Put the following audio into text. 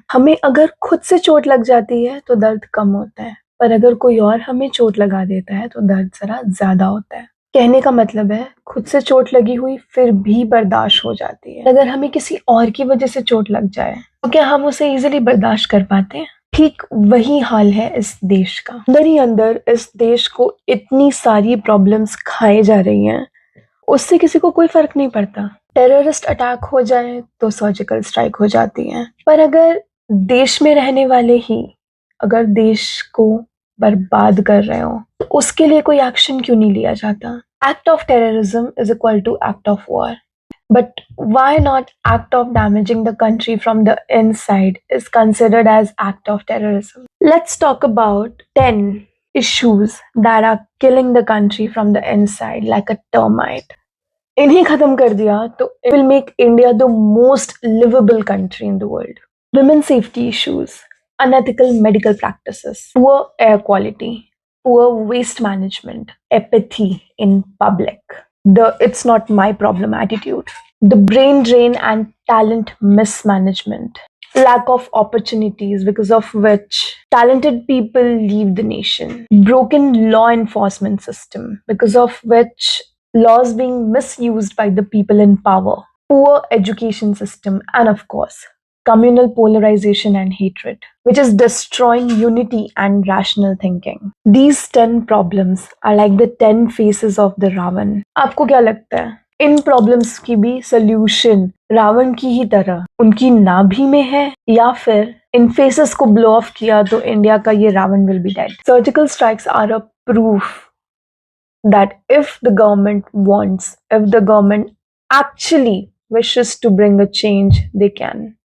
हमें अगर खुद से चोट लग जाती है तो दर्द कम होता है, पर अगर कोई और हमें चोट लगा देता है तो दर्द जरा ज्यादा होता है। कहने का मतलब है खुद से चोट लगी हुई फिर भी बर्दाश्त हो जाती है, अगर हमें किसी और की वजह से चोट लग जाए तो क्या हम उसे इजीली बर्दाश्त कर पाते हैं? ठीक वही हाल है इस देश का। अंदर ही अंदर इस देश को इतनी सारी प्रॉब्लम्स खाए जा रही हैं, उससे किसी को कोई फर्क नहीं पड़ता। टेररिस्ट अटैक हो जाए तो सर्जिकल स्ट्राइक हो जाती है, पर अगर देश में रहने वाले ही अगर देश को बर्बाद कर रहे हो तो उसके लिए कोई एक्शन क्यों नहीं लिया जाता? Act of terrorism is equal to act of war, but why not act of damaging the country from the inside is considered as act of terrorism? Let's talk about 10 issues that are killing the country from the inside like a termite. इन्हीं खत्म कर दिया तो it will make India the most livable country in the world. Women safety issues, unethical medical practices, poor air quality, poor waste management, apathy in public, the "it's not my problem" attitude, the brain drain and talent mismanagement, lack of opportunities because of which talented people leave the nation, broken law enforcement system because of which laws being misused by the people in power, poor education system, and of course, communal polarization and hatred, which is destroying unity and rational thinking. These 10 problems are like the 10 faces of the Ravan. आपको क्या लगता है? इन problems की भी solution Ravan की ही तरह उनकी नाभि में है, या फिर इन फेसेस को ब्लो ऑफ किया तो इंडिया का ये Ravan will be dead? Surgical strikes are a proof that if the government wants, if the government actually wishes to bring a change, they can.